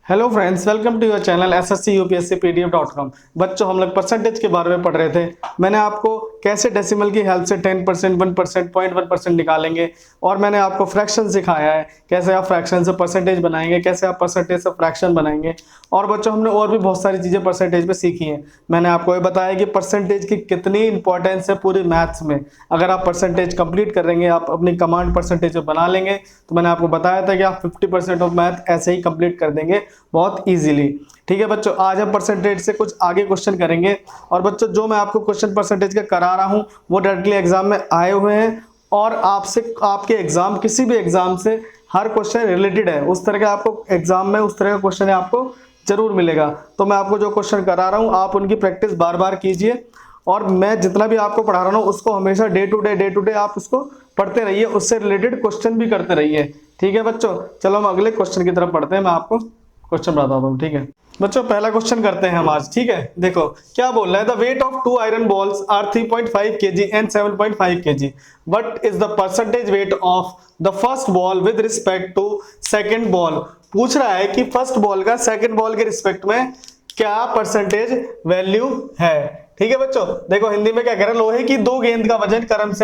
Hello friends, welcome to your channel SSC UPSC pdf.com। बच्चों, हम लोग परसेंटेज के बारे में पढ़ रहे थे। मैंने आपको कैसे डेसिमल की हेल्प से 10%, 1%, 0.1% निकालेंगे, और मैंने आपको फ्रैक्शन सिखाया है कैसे आप फ्रैक्शन से परसेंटेज बनाएंगे, कैसे आप परसेंटेज से फ्रैक्शन बनाएंगे। और बच्चों, हमने और भी बहुत सारी चीज़ें परसेंटेज पे सीखी हैं। मैंने आपको ये बताया कि परसेंटेज की कितनी इंपॉर्टेंस है पूरी मैथ्स में। अगर आप परसेंटेज कंप्लीट करेंगे, आप अपनी कमांड परसेंटेज में बना लेंगे, तो मैंने आपको बताया था कि आप 50% ऑफ मैथ ऐसे ही कंप्लीट कर देंगे बहुत इजीली। ठीक है बच्चों, आज हम परसेंटेज से कुछ आगे क्वेश्चन करेंगे। और बच्चों, जो मैं आपको क्वेश्चन परसेंटेज का करा रहा हूं वो डायरेक्टली एग्जाम में आए हुए हैं, और आपसे आपके एग्जाम किसी भी एग्जाम से हर क्वेश्चन रिलेटेड है। उस तरह का आपको एग्जाम में उस तरह का क्वेश्चन आपको जरूर मिलेगा। तो मैं आपको जो क्वेश्चन करा रहा हूं आप उनकी प्रैक्टिस बार बार कीजिए, और मैं जितना भी आपको पढ़ा रहा हूँ उसको हमेशा डे टू डे आप उसको पढ़ते रहिए, उससे रिलेटेड क्वेश्चन भी करते रहिए। ठीक है बच्चों, चलो हम अगले क्वेश्चन की तरफ बढ़ते हैं। मैं आपको क्वेश्चन बताता हूँ। ठीक है बच्चों, पहला क्वेश्चन करते हैं हम आज। ठीक है, देखो क्या बोल रहा है। The weight of 2 iron balls are 3.5 kg and 7.5 kg। What is the percentage weight of the first ball with respect to second ball. पूछ रहा है कि फर्स्ट बॉल का सेकेंड बॉल के रिस्पेक्ट में क्या परसेंटेज वैल्यू है। ठीक है बच्चों, देखो हिंदी में क्या कह रहा है। लोहे की 2 गेंद का वजन क्रमश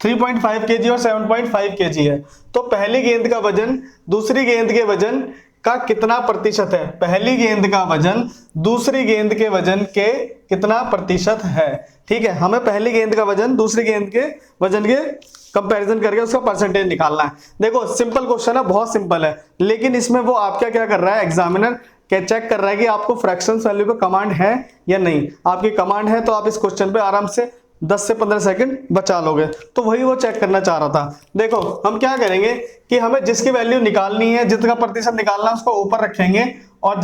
3.5 kg और 7.5 kg है, तो पहली गेंद का वजन दूसरी गेंद के वजन का कितना प्रतिशत है। पहली गेंद का वजन दूसरी गेंद के वजन के कितना प्रतिशत है। ठीक है, हमें पहली गेंद का वजन दूसरी गेंद के वजन के कंपैरिजन करके उसका परसेंटेज निकालना है। देखो सिंपल क्वेश्चन है, बहुत सिंपल है, लेकिन इसमें वो आपका क्या कर रहा है, एग्जामिनर क्या चेक कर रहा है कि आपको फ्रैक्शन वैल्यू पे कमांड है या नहीं। आपकी कमांड है तो आप इस क्वेश्चन पे आराम से 10 से 15 सेकंड बचा लोगे। तो वही वो चेक करना चाह रहा था। देखो हम क्या करेंगे कि हमें जिसकी वैल्यू निकालनी है, जिसका प्रतिशत निकालना है उसको ऊपर रखेंगे, और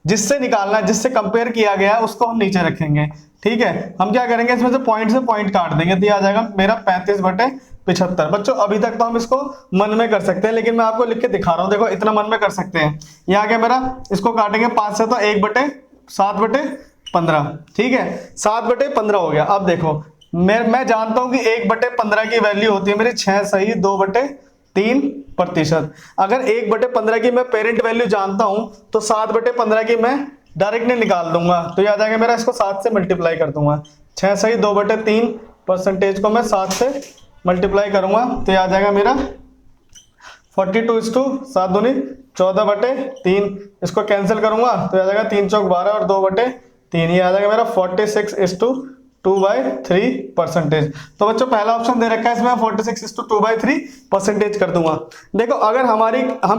जिससे निकालना है, जिससे कंपेयर किया गया है उसको हम नीचे रखेंगे। ठीक है, हम क्या करेंगे, इसमें से पॉइंट काट देंगे, तो ये आ जाएगा मेरा 35/75। बच्चों अभी तक तो हम इसको मन में कर सकते हैं, लेकिन मैं आपको लिख के दिखा रहा हूं। देखो इतना मन में कर सकते हैं। यहाँ क्या मेरा, इसको काटेंगे 5 से, तो 1/7/15। ठीक है, 7/15 हो गया। अब देखो मैं जानता हूं कि 1/15 की वैल्यू होती है मेरी 6 सही 2/3%। अगर 1/15 की मैं पेरेंट वैल्यू जानता हूं तो 7/15 की मैं डायरेक्टली निकाल दूंगा, तो ये आ जाएगा मेरा, इसको 7 से मल्टीप्लाई कर दूंगा। 6 सही 2/3% को मैं 7 से मल्टीप्लाई करूंगा, तो ये आ जाएगा मेरा 42:7 दूनी 14/3। इसको कैंसिल करूंगा तो आ जाएगा 3 चौक 12 और 2/3, ये आ जाएगा मेरा 46:2/3%। तो बच्चों पहला ऑप्शन दे रखा है, इसमें 46:2/3% कर दूंगा। देखो अगर हम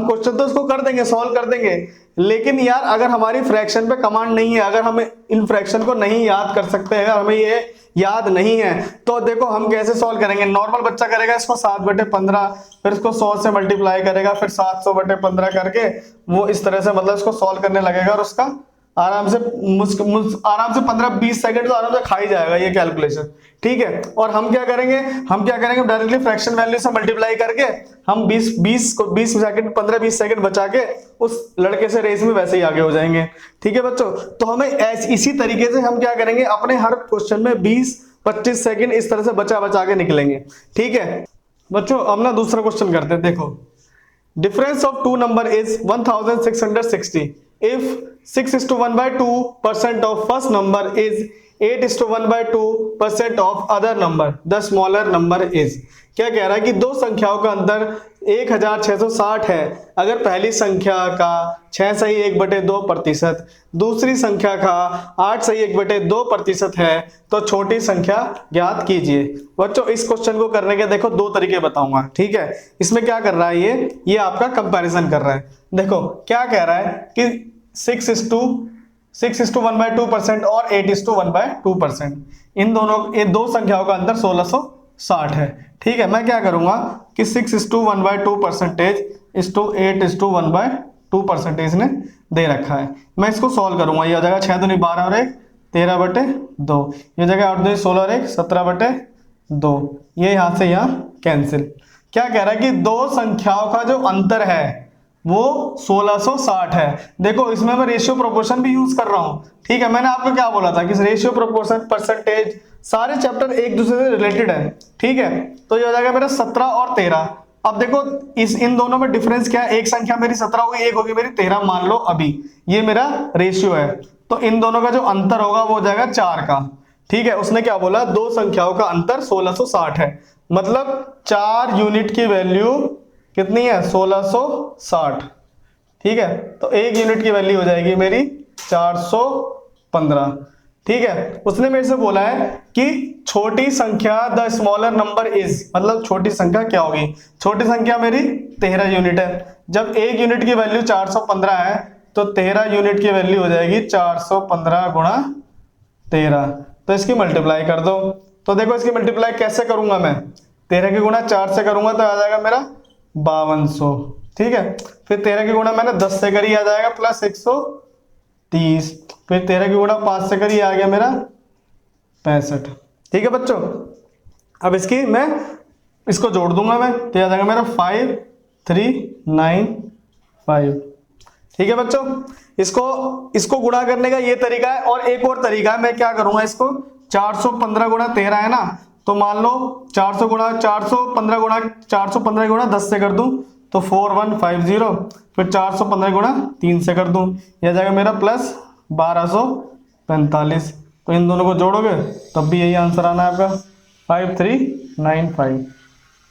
क्वेश्चन तो उसको कर देंगे, सॉल्व कर देंगे, लेकिन यार अगर हमारी फ्रैक्शन पे कमांड नहीं है, अगर हमें इन फ्रैक्शन को नहीं याद कर सकते हैं, अगर हमें ये याद नहीं है, तो देखो हम कैसे सॉल्व करेंगे। नॉर्मल बच्चा करेगा इसको 7/15, फिर इसको 100 से मल्टीप्लाई करेगा, फिर 700/15 करके वो इस तरह से मतलब इसको सॉल्व करने लगेगा, और उसका आराम से आराम से 15-20 सेकंड तो आराम से खा ही जाएगा ये कैलकुलेशन। ठीक है, और हम क्या करेंगे डायरेक्टली फ्रैक्शन वैल्यू से मल्टीप्लाई करके हम 20 सेकंड 15-20 सेकंड बचा के उस लड़के से रेस में वैसे ही आगे हो जाएंगे। ठीक है बच्चों, तो हमें इसी तरीके से हम क्या करेंगे, अपने हर क्वेश्चन में 20-25 सेकंड इस तरह से बचा के निकलेंगे। ठीक है बच्चों, अब ना दूसरा क्वेश्चन करते हैं। देखो difference of two number is 1660 if 6:1/2% of first number is 8:1/2% of other number, the smaller number is। क्या कह रहा है कि दो संख्याओं का अंतर 1660 है अगर पहली संख्या का 6 सही 1/2%, दूसरी संख्या का 8 सही 1/2% है, तो छोटी संख्या ज्ञात कीजिए। बच्चों इस क्वेश्चन को करने के देखो 2 तरीके बताऊंगा। ठीक है, इसमें क्या कर रहा है, ये आपका कंपैरिजन कर रहा है। देखो क्या कह रहा है कि 6:1/2% और 8:1/2%, इन दो संख्याओं का अंतर 1660 है। ठीक है, मैं क्या करूंगा कि 6:1/2% इस टू 8:1/2% ने दे रखा है। मैं इसको सॉल्व करूंगा, ये आ जाएगा 6 दूनी 12 और 1 13/2, ये जगह 8 दूनी 16 और 1 17/2, ये यहां से यहां कैंसिल। क्या कह रहा है कि दो संख्याओं का जो अंतर है वो 1660 है। देखो इसमें मैं रेशियो प्रोपोर्शन भी यूज कर रहा हूं। ठीक है, मैंने आपको क्या बोला था कि रेशियो प्रोपोर्शन परसेंटेज सारे चैप्टर एक दूसरे से रिलेटेड है। ठीक है, तो ये हो जाएगा मेरा 17 और 13, अब देखो इन दोनों में डिफरेंस क्या है, एक संख्या मेरी 17 होगी, एक होगी मेरी 13, मान लो अभी ये मेरा रेशियो है, तो इन दोनों का जो अंतर होगा वो हो जाएगा 4 का। ठीक है, उसने क्या बोला, दो संख्याओं का अंतर 1660 है, मतलब 4 यूनिट की वैल्यू कितनी है, 1660। ठीक है, तो 1 यूनिट की वैल्यू हो जाएगी मेरी 415। ठीक है, उसने मेरे से बोला है कि छोटी संख्या द स्मॉलर नंबर इज, मतलब छोटी संख्या क्या होगी, छोटी संख्या मेरी 13 यूनिट है। जब 1 यूनिट की वैल्यू 415 है तो 13 यूनिट की वैल्यू हो जाएगी 415 गुणा 13, तो इसकी मल्टीप्लाई कर दो। तो देखो इसकी मल्टीप्लाई कैसे करूंगा मैं, 13 की गुणा 4 से करूंगा तो आ जाएगा मेरा 5200। ठीक है, फिर 13 की गुणा मैंने 10 से करी, आ जाएगा प्लस 130, फिर 13 की गुणा 5 से करी, आ गया मेरा 65। ठीक है बच्चों, अब इसकी मैं इसको जोड़ दूंगा मैं, तो आ जाएगा मेरा 5395। ठीक है बच्चों, इसको गुणा करने का ये तरीका है, और एक और तरीका है, मैं क्या करूंगा इसको 415 गुणा 13 है ना, तो मान लो 415 गुणा 10 से कर दूं तो 4150, फिर 415 गुणा 3 से कर दूं, यह जाएगा मेरा प्लस 1245। तो इन दोनों को जोड़ोगे तब भी यही आंसर आना है आपका 5395।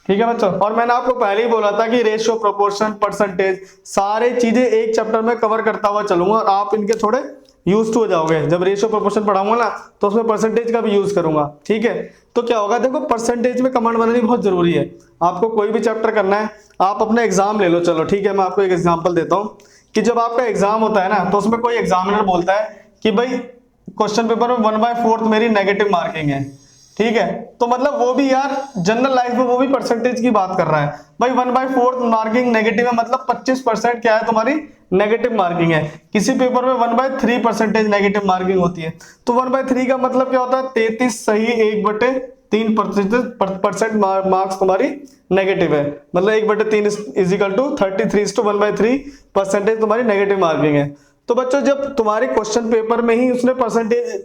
ठीक है बच्चों, और मैंने आपको पहले ही बोला था कि रेशियो, प्रोपोर्शन, परसेंटेज सारे चीजें एक चैप्टर में कवर करता हुआ चलूंगा, और आप इनके थोड़े यूज टू हो जाओगे। जब रेशियो प्रोपोर्शन पढ़ाऊंगा ना तो उसमें परसेंटेज का भी यूज करूंगा। ठीक है, तो क्या होगा, देखो परसेंटेज में कमांड बनानी बहुत जरूरी है। आपको कोई भी चैप्टर करना है, आप अपना एग्जाम ले लो, चलो ठीक है, मैं आपको एक एग्जांपल देता हूँ कि जब आपका एग्जाम होता है ना तो उसमें कोई एग्जामिनर बोलता है कि भाई क्वेश्चन पेपर में 1/4 मेरी नेगेटिव मार्किंग है। ठीक है, तो मतलब वो भी यार जनरल लाइफ में वो भी परसेंटेज की बात कर रहा है, भाई 1/4 मार्किंग नेगेटिव है, मतलब 25% क्या है तुम्हारी नेगेटिव मार्किंग है। किसी पेपर में 1/3% नेगेटिव मार्किंग होती है, तो 1/3 का मतलब क्या होता है, 33 सही 1/3% मार्क्स तुम्हारी नेगेटिव है, मतलब 1/3 इजिकल टू 33:1/3% तुम्हारी नेगेटिव मार्किंग है। तो बच्चों जब तुम्हारे क्वेश्चन पेपर में ही उसने परसेंटेज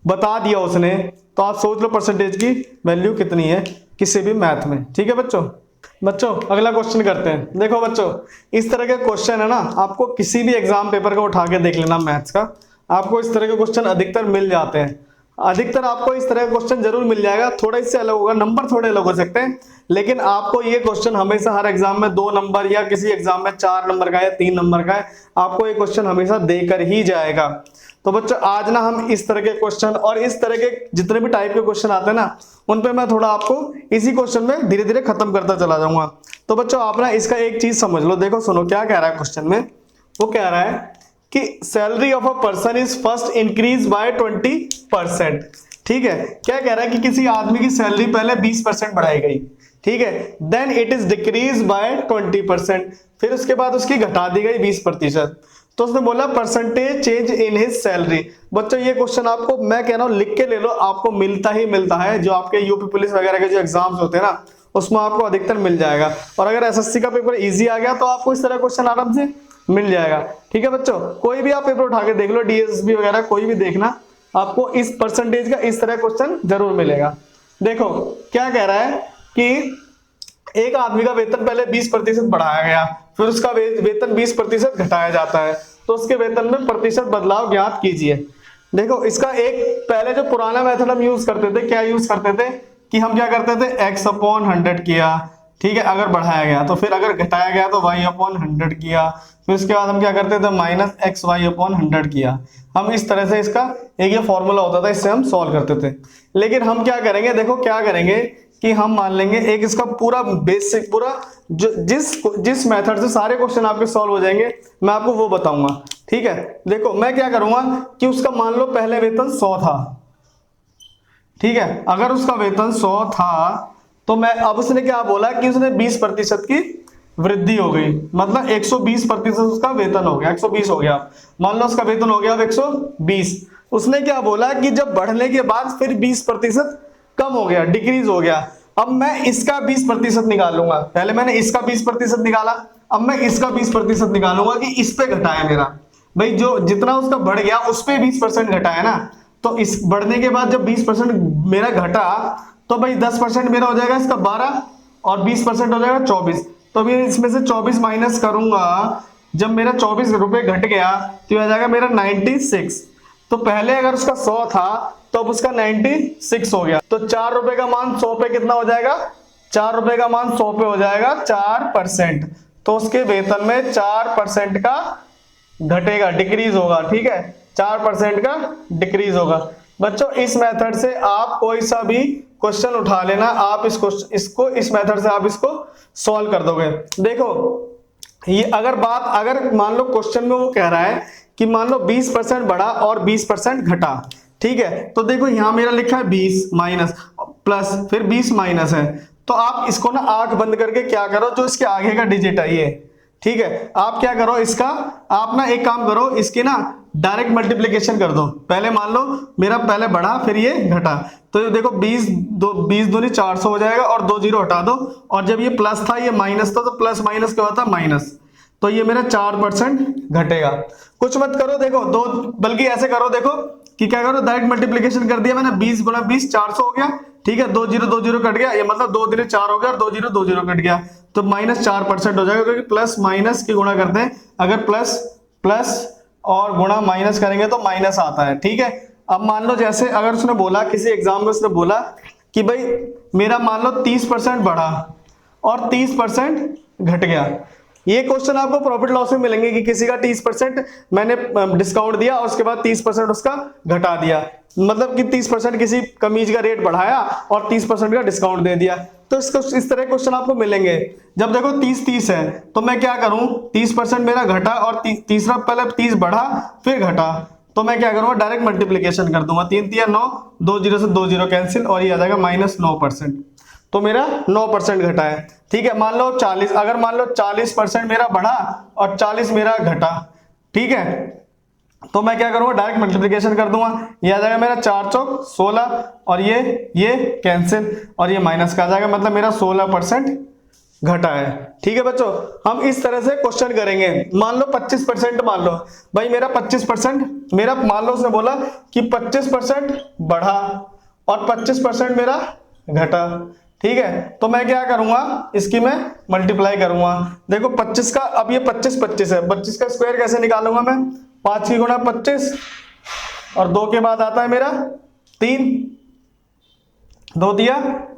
बता दिया उसने, तो आप सोच लो परसेंटेज की वैल्यू कितनी है किसी भी मैथ में। ठीक है बच्चों अगला क्वेश्चन करते हैं। देखो बच्चों, इस तरह के क्वेश्चन है ना, आपको किसी भी एग्जाम पेपर का उठा के देख लेना मैथ्स का, आपको इस तरह के क्वेश्चन अधिकतर मिल जाते हैं। अधिकतर आपको इस तरह का क्वेश्चन जरूर मिल जाएगा, थोड़ा इससे अलग होगा, नंबर थोड़े अलग हो सकते हैं, लेकिन आपको ये क्वेश्चन हमेशा हर एग्जाम में 2 नंबर, या किसी एग्जाम में 4 नंबर का या 3 नंबर का है, आपको ये क्वेश्चन हमेशा देकर ही जाएगा। तो बच्चों आज ना हम इस तरह के क्वेश्चन और इस तरह के जितने भी टाइप के क्वेश्चन आते हैं ना, उन पे मैं थोड़ा आपको इसी क्वेश्चन में धीरे धीरे खत्म करता चला जाऊंगा। तो बच्चों आप ना इसका एक चीज समझ लो, देखो सुनो क्या कह रहा है क्वेश्चन में। वो कह रहा है कि salary of a person is first increase by 20%। ठीक है, क्या कह रहा है कि किसी आदमी की सैलरी पहले 20% बढ़ाई गई, ठीक है, then it is decrease by 20%, फिर उसके बाद उसकी घटा दी गई 20%। तो उसने बोला percentage change in his salary. बच्चों ये क्वेश्चन आपको मैं कह रहा हूं लिख के ले लो, आपको मिलता ही मिलता है, जो आपके यूपी पुलिस वगैरह के जो एग्जाम्स होते हैं ना उसमें आपको अधिकतर मिल जाएगा। और अगर एसएससी का पेपर इजी आ गया तो आपको इस तरह क्वेश्चन आराम से मिल जाएगा। ठीक है बच्चों, कोई भी आप पेपर उठा के देख लो, डीएसबी वगैरह कोई भी देखना, आपको इस परसेंटेज का इस तरह क्वेश्चन जरूर मिलेगा। देखो क्या कह रहा है कि एक आदमी का वेतन पहले 20% बढ़ाया गया, फिर उसका वेतन 20% घटाया जाता है, तो उसके वेतन में प्रतिशत बदलाव ज्ञात कीजिए। देखो इसका एक पहले जो पुराना मेथड हम यूज करते थे, क्या यूज करते थे कि हम क्या करते थे x/100 किया, ठीक है, अगर बढ़ाया गया तो, फिर अगर घटाया गया तो y/100 किया, फिर उसके बाद हम क्या करते थे -xy/100 किया। हम इस तरह से इसका एक ये फॉर्मूला होता था, इससे हम सॉल्व करते थे। लेकिन हम क्या करेंगे, देखो क्या करेंगे कि हम मान लेंगे एक इसका पूरा बेसिक पूरा जो जिस मेथड से सारे क्वेश्चन आपके सॉल्व हो जाएंगे मैं आपको वो बताऊंगा। ठीक है, देखो मैं क्या करूंगा कि उसका मान लो पहले वेतन 100 था, ठीक है, अगर उसका वेतन 100 था तो मैं अब उसने क्या बोला कि उसने 20% की वृद्धि हो गई, मतलब 120% उसका वेतन हो गया, 120 हो गया, मान लो उसका वेतन हो गया अब 120। उसने क्या बोला कि जब बढ़ने के बाद फिर 20% कम हो गया, डिक्रीज हो गया। अब मैं इसका 20% निकालूंगा, पहले मैंने इसका 20% निकाला, अब मैं इसका 20% निकालूंगा कि इस पे घटाया मेरा, भाई जो जितना उसका बढ़ गया उस पे 20% घटाया ना, तो इस बढ़ने के बाद जब 20% मेरा घटा तो भाई 10% मेरा हो जाएगा इसका 12, और 20% हो जाएगा 24। तो अभी इसमें से 24 माइनस करूंगा, जब मेरा 24 रुपए घट गया तो आ जाएगा मेरा 96। तो पहले अगर उसका 100 था तो अब उसका 96 हो गया। तो 4 रुपए का मान 100 पे कितना हो जाएगा, 4 रुपए का मान 100 पे हो जाएगा 4%। तो उसके वेतन में 4% का घटेगा, डिक्रीज होगा। ठीक है, 4% का डिक्रीज होगा। बच्चों इस मेथड से आप कोई सा भी क्वेश्चन उठा लेना, आप इसको इस मेथड से आप इसको सॉल्व कर दोगे। देखो ये अगर मान लो क्वेश्चन में वो कह रहा है कि मान लो 20% बढ़ा और 20% घटा। ठीक है, तो देखो यहां मेरा लिखा है 20 माइनस प्लस फिर 20 माइनस है। तो आप इसको ना आंख बंद करके क्या करो, जो इसके आगे का डिजिट है ये, ठीक है, आप क्या करो इसका, आप ना एक काम करो, इसकी ना डायरेक्ट मल्टीप्लिकेशन कर दो। पहले मान लो मेरा पहले बढ़ा फिर ये घटा, तो ये देखो 20 दूनी 400 हो जाएगा और 2 जीरो हटा दो। और जब ये प्लस था ये माइनस था, तो प्लस माइनस क्या होता है, माइनस। तो ये मेरा 4% घटेगा। कुछ मत करो, देखो दो, बल्कि ऐसे करो, देखो कि क्या करो, डायरेक्ट मल्टीप्लिकेशन कर दिया मैंने, 20 गुना 20 400 हो गया। ठीक है, 2 जीरो कट गया, ये मतलब 2 दूनी 4 हो गया और 2 जीरो कट गया, तो -4% हो जाएगा, क्योंकि प्लस माइनस की गुणा करते हैं, अगर प्लस प्लस और गुणा माइनस करेंगे तो माइनस आता है। ठीक है, अब मान लो जैसे अगर उसने बोला किसी एग्जाम में, उसने बोला कि भाई मेरा मान लो 30% बढ़ा और 30% घट गया। ये क्वेश्चन आपको प्रॉफिट लॉस में मिलेंगे कि किसी का 30% मैंने डिस्काउंट दिया और उसके बाद 30% उसका घटा दिया, मतलब कि 30% किसी कमीज का रेट बढ़ाया और 30% का डिस्काउंट दे दिया। तो इस तरह क्वेश्चन आपको मिलेंगे। जब देखो 30 है तो मैं क्या करूं, 30% मेरा घटा और तीसरा पहले 30 बढ़ा फिर घटा, तो मैं क्या करूंगा, डायरेक्ट मल्टीप्लिकेशन कर दूंगा। 3 3 9, 2 जीरो से 2 जीरो कैंसिल और ये आ जाएगा -9%। तो मेरा 9% घटा है। ठीक है, मान लो 40, अगर मान लो 40% मेरा बढ़ा और 40 मेरा घटा, ठीक है, तो मैं क्या करूंगा, डायरेक्ट मल्टीप्लिकेशन कर दूंगा। ये आ जाएगा मेरा 4 चौक 16 और ये कैंसिल और ये माइनस का आ जाएगा, मतलब मेरा 16% घटा है। ठीक है बच्चों, हम इस तरह से क्वेश्चन करेंगे। मान लो 25%, मान लो भाई मेरा 25%, मेरा मान लो उसने बोला कि 25% बढ़ा और 25% मेरा घटा। ठीक है, तो मैं क्या करूंगा, इसकी मैं मल्टीप्लाई करूंगा। देखो 25 का, अब ये 25 है, 25 का स्क्वायर कैसे निकालूंगा मैं, 5 की गुणा 25 और 2 के बाद आता है मेरा 3, 2 दिया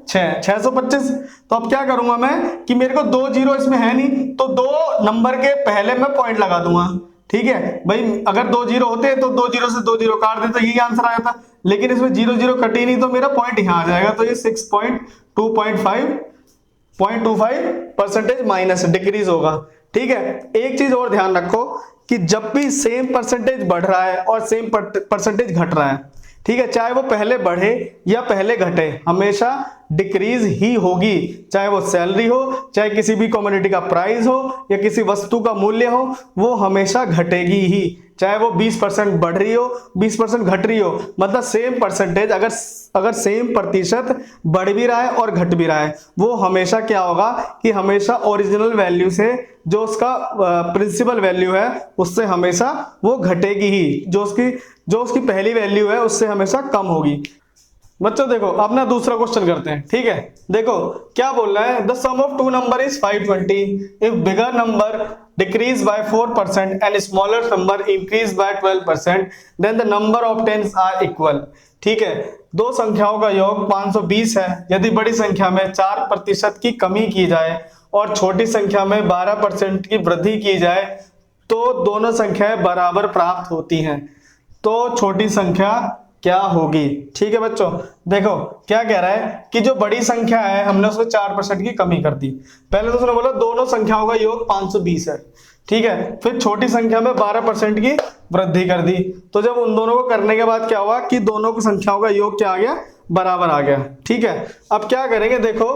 6, 625। तो अब क्या करूंगा मैं कि मेरे को 2 जीरो इसमें है नहीं, तो 2 नंबर के पहले मैं पॉइंट लगा दूंगा। ठीक है भाई, अगर 2 जीरो होते तो 2 जीरो से 2 जीरो काट देते, यही आंसर आया था, लेकिन इसमें 0 0 कटी नहीं, तो मेरा पॉइंट यहां आ जाएगा। तो ये 0.25% माइनस डिक्रीज होगा। ठीक है, एक चीज और ध्यान रखो कि जब भी सेम परसेंटेज बढ़ रहा है और सेम परसेंटेज घट रहा है, ठीक है, चाहे वो पहले बढ़े या पहले घटे, हमेशा डिक्रीज ही होगी। चाहे वो सैलरी हो, चाहे किसी भी कमोडिटी का प्राइस हो या किसी वस्तु का मूल्य हो, वो हमेशा घटेगी ही। चाहे वो 20% बढ़ रही हो, 20% घट रही हो, मतलब सेम परसेंटेज, अगर सेम प्रतिशत बढ़ भी रहा है और घट भी रहा है, वो हमेशा क्या होगा कि हमेशा ओरिजिनल वैल्यू से, जो उसका प्रिंसिपल वैल्यू है, उससे हमेशा वो घटेगी ही। जो उसकी पहली वैल्यू है उससे हमेशा कम होगी। बच्चों देखो अपना दूसरा क्वेश्चन करते हैं। ठीक है, देखो क्या बोल रहा है, the sum of two number is 520 if bigger number decrease by 4% and smaller number increase by 12% then the number of tens are equal. ठीक है, दो संख्याओं का योग 520 है, यदि बड़ी संख्या में 4% की कमी की जाए और छोटी संख्या में 12% की वृद्धि की जाए तो दोनों संख्याएं बराबर प्राप्त होती हैं। तो छोटी संख्या क्या होगी। ठीक है बच्चों, देखो क्या कह रहा है कि जो बड़ी संख्या है हमने उसमें 4% की कमी कर दी। पहले तो उसने बोला दोनों संख्याओं का योग 520 है, ठीक है, फिर छोटी संख्या में 12% की वृद्धि कर दी। तो जब उन दोनों को करने के बाद क्या हुआ कि दोनों की संख्याओं का योग क्या आ गया, बराबर आ गया। ठीक है, अब क्या करेंगे, देखो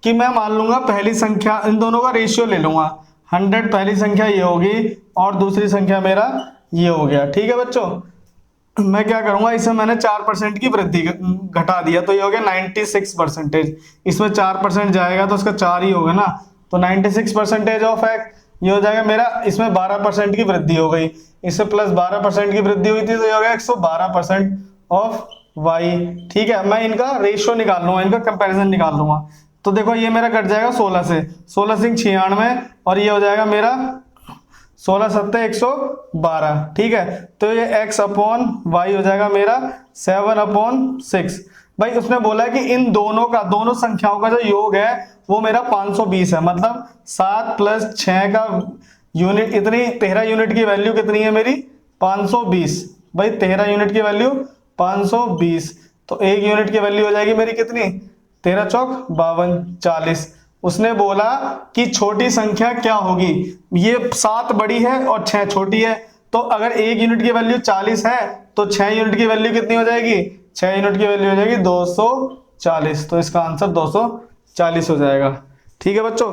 कि मैं मान लूंगा पहली संख्या, इन दोनों का रेशियो ले लूंगा, 100 पहली संख्या ये होगी और दूसरी संख्या मेरा ये हो गया। ठीक है बच्चों, मैं क्या करूंगा, इसमें मैंने 4% की वृद्धि घटा दिया, तो ये हो गया 96%। इसमें 4% जाएगा तो उसका 4 ही होगा ना, तो 96% ऑफ एक्स, ये हो जाएगा मेरा, इसमें 12% की वृद्धि हो गई, इससे प्लस 12% की वृद्धि हुई थी, तो ये हो गया 112% ऑफ वाई। ठीक है, मैं इनका रेशियो निकाल लूंगा, इनका कंपैरिजन निकाल लूंगा। तो देखो ये मेरा कट जाएगा 16 से, 16 सिंह 96 और ये हो जाएगा मेरा 16 सत्ते 112। ठीक है, तो ये x अपॉन वाई हो जाएगा मेरा 7/6। भाई उसने बोला है कि इन दोनों संख्याओं का जो योग है वो मेरा 520 है, मतलब 7 + 6 का यूनिट, इतनी 13 यूनिट की वैल्यू कितनी है मेरी 520। भाई 13 यूनिट की वैल्यू 520, तो 1 यूनिट की वैल्यू हो जाएगी मेरी कितनी 13 चौक 52 40। उसने बोला कि छोटी संख्या क्या होगी, ये 7 बड़ी है और 6 छोटी है, तो अगर 1 यूनिट की वैल्यू 40 है तो 6 यूनिट की वैल्यू कितनी हो जाएगी, 6 यूनिट की वैल्यू हो जाएगी 240। तो इसका आंसर 240 हो जाएगा। ठीक है बच्चों।